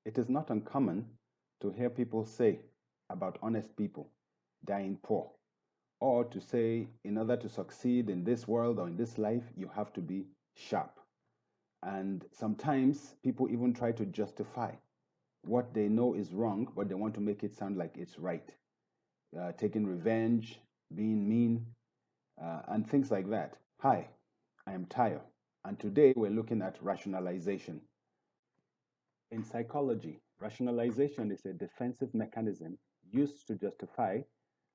It is not uncommon to hear people say about honest people dying poor, or to say, in order to succeed in this world or in this life, you have to be sharp. And sometimes people even try to justify what they know is wrong, but they want to make it sound like it's right. Taking revenge, being mean, and things like that. Hi, I am Tayo, and today we're looking at rationalization. In psychology, rationalization is a defensive mechanism used to justify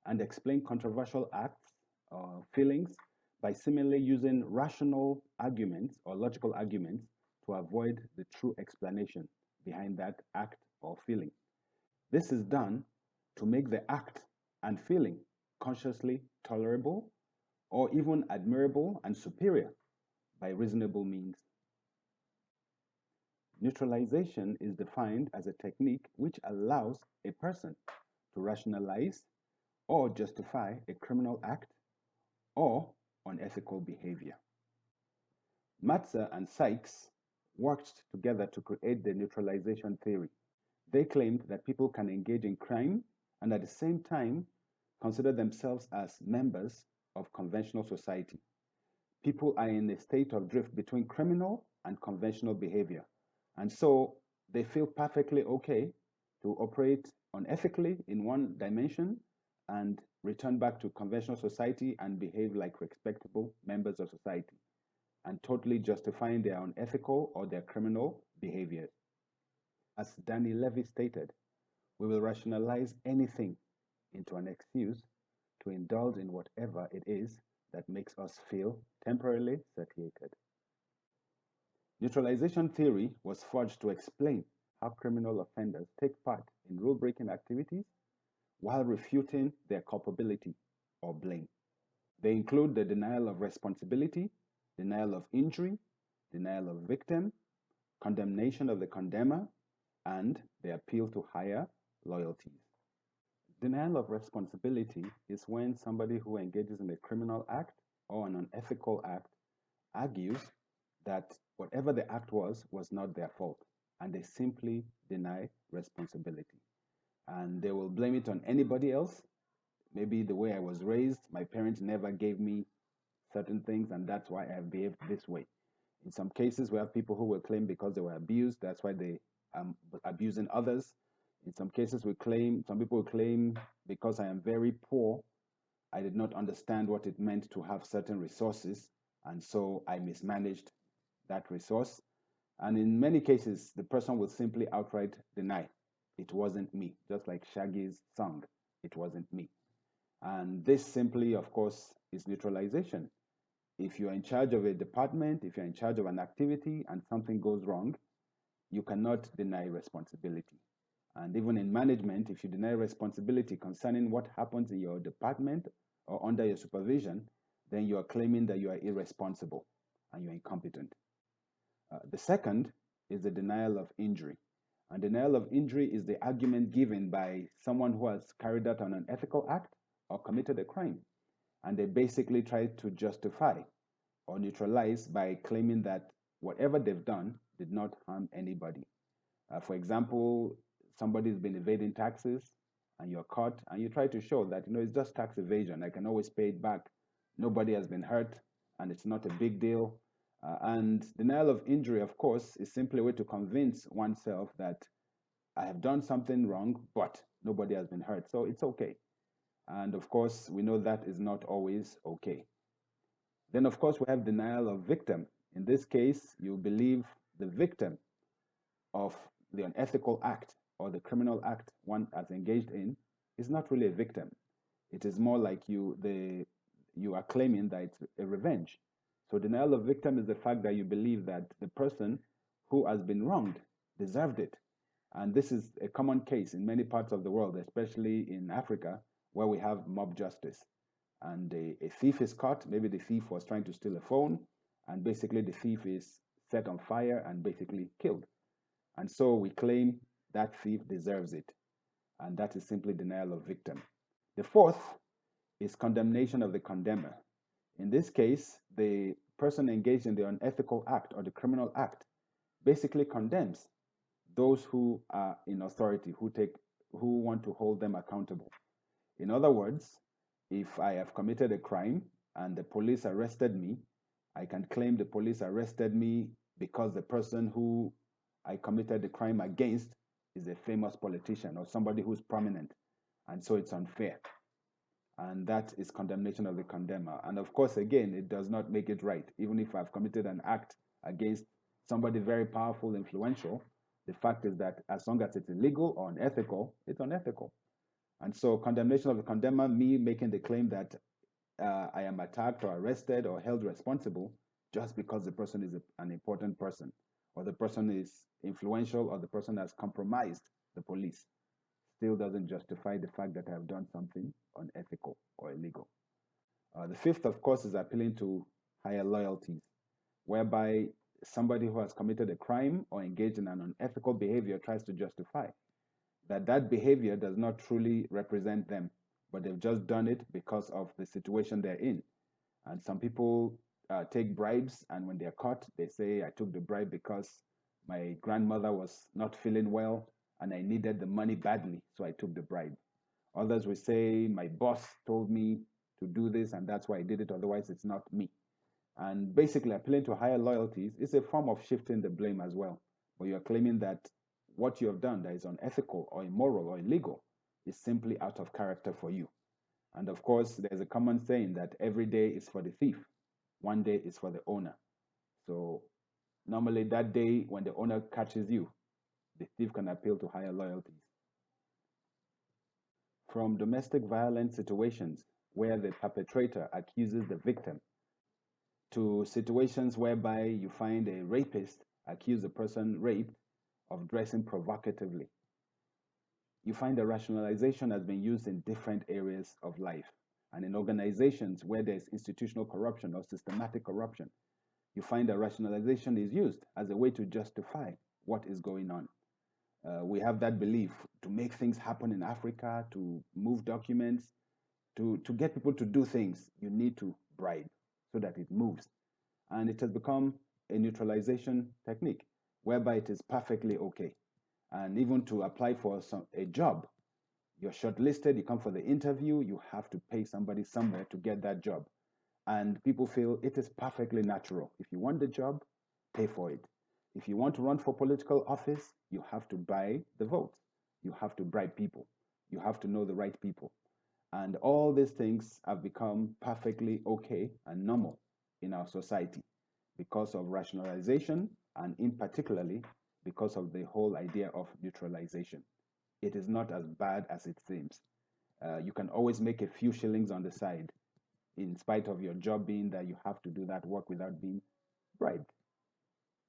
and explain controversial acts or feelings by seemingly using rational arguments or logical arguments to avoid the true explanation behind that act or feeling. This is done to make the act and feeling consciously tolerable or even admirable and superior by reasonable means. Neutralization is defined as a technique which allows a person to rationalize or justify a criminal act or unethical behavior. Matzer and Sykes worked together to create the neutralization theory. They claimed that people can engage in crime and at the same time consider themselves as members of conventional society. People are in a state of drift between criminal and conventional behavior. And so they feel perfectly okay to operate unethically in one dimension and return back to conventional society and behave like respectable members of society, and totally justifying their unethical or their criminal behaviors. As Danny Levy stated, we will rationalize anything into an excuse to indulge in whatever it is that makes us feel temporarily satiated. Neutralization theory was forged to explain how criminal offenders take part in rule-breaking activities while refuting their culpability or blame. They include the denial of responsibility, denial of injury, denial of victim, condemnation of the condemner, and the appeal to higher loyalties. Denial of responsibility is when somebody who engages in a criminal act or an unethical act argues that whatever the act was not their fault, and they simply deny responsibility. And they will blame it on anybody else. Maybe the way I was raised, my parents never gave me certain things, and that's why I have behaved this way. In some cases, we have people who will claim because they were abused, that's why they are abusing others. In some cases, some people will claim because I am very poor, I did not understand what it meant to have certain resources, and so I mismanaged that resource. And in many cases, the person will simply outright deny it wasn't me, just like Shaggy's song, it wasn't me. And this simply, of course, is neutralization. If you're in charge of a department, if you're in charge of an activity and something goes wrong, you cannot deny responsibility. And even in management, if you deny responsibility concerning what happens in your department or under your supervision, then you are claiming that you are irresponsible and you're incompetent. The second is the denial of injury. And denial of injury is the argument given by someone who has carried out an unethical act or committed a crime. And they basically try to justify or neutralize by claiming that whatever they've done did not harm anybody. For example, somebody's been evading taxes and you're caught and you try to show that, it's just tax evasion. I can always pay it back. Nobody has been hurt and it's not a big deal. And denial of injury, of course, is simply a way to convince oneself that I have done something wrong, but nobody has been hurt, so it's okay. And of course, we know that is not always okay. Then, of course, we have denial of victim. In this case, you believe the victim of the unethical act or the criminal act one has engaged in is not really a victim. It is more like you are claiming that it's a revenge. So denial of victim is the fact that you believe that the person who has been wronged deserved it. And this is a common case in many parts of the world, especially in Africa, where we have mob justice. And a thief is caught. Maybe the thief was trying to steal a phone, and basically the thief is set on fire and basically killed. And so we claim that thief deserves it. And that is simply denial of victim. The fourth is condemnation of the condemner. In this case, the person engaged in the unethical act or the criminal act basically condemns those who are in authority, who want to hold them accountable. In other words, if I have committed a crime and the police arrested me, I can claim the police arrested me because the person who I committed the crime against is a famous politician or somebody who's prominent. And so it's unfair. And that is condemnation of the condemner. And of course, again, it does not make it right. Even if I've committed an act against somebody very powerful, influential, the fact is that as long as it's illegal or unethical, it's unethical. And so condemnation of the condemner, me making the claim that I am attacked or arrested or held responsible just because the person is an important person, or the person is influential, or the person has compromised the police, still doesn't justify the fact that I have done something unethical or illegal. The fifth, of course, is appealing to higher loyalties, whereby somebody who has committed a crime or engaged in an unethical behavior tries to justify that behavior does not truly represent them, but they've just done it because of the situation they're in. And some people take bribes, and when they're caught, they say, I took the bribe because my grandmother was not feeling well and I needed the money badly, so I took the bribe. Others will say, my boss told me to do this, and that's why I did it, otherwise, it's not me. And basically, appealing to higher loyalties is a form of shifting the blame as well. But you're claiming that what you have done that is unethical or immoral or illegal is simply out of character for you. And of course, there's a common saying that every day is for the thief, one day is for the owner. So normally that day when the owner catches you, the thief can appeal to higher loyalties. From domestic violence situations where the perpetrator accuses the victim to situations whereby you find a rapist accuse the person raped of dressing provocatively. You find that rationalization has been used in different areas of life. And in organizations where there's institutional corruption or systematic corruption, you find that rationalization is used as a way to justify what is going on. We have that belief to make things happen in Africa, to move documents, to get people to do things, you need to bribe so that it moves. And it has become a neutralization technique whereby it is perfectly okay. And even to apply for a job, you're shortlisted, you come for the interview, you have to pay somebody somewhere to get that job. And people feel it is perfectly natural. If you want the job, pay for it. If you want to run for political office, you have to buy the vote. You have to bribe people. You have to know the right people. And all these things have become perfectly okay and normal in our society because of rationalization, and in particularly because of the whole idea of neutralization. It is not as bad as it seems. You can always make a few shillings on the side in spite of your job being that you have to do that work without being bribed.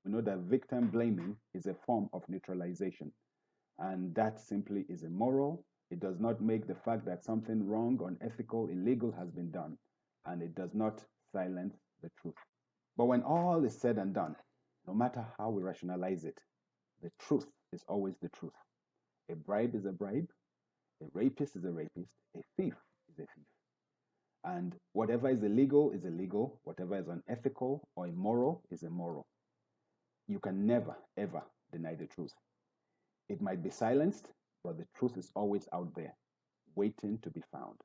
We know that victim blaming is a form of neutralization, and that simply is immoral. It does not make the fact that something wrong, unethical, illegal has been done, and it does not silence the truth. But when all is said and done, no matter how we rationalize it, the truth is always the truth. A bribe is a bribe, a rapist is a rapist, a thief is a thief. And whatever is illegal, whatever is unethical or immoral is immoral. You can never, ever deny the truth. It might be silenced, but the truth is always out there, waiting to be found.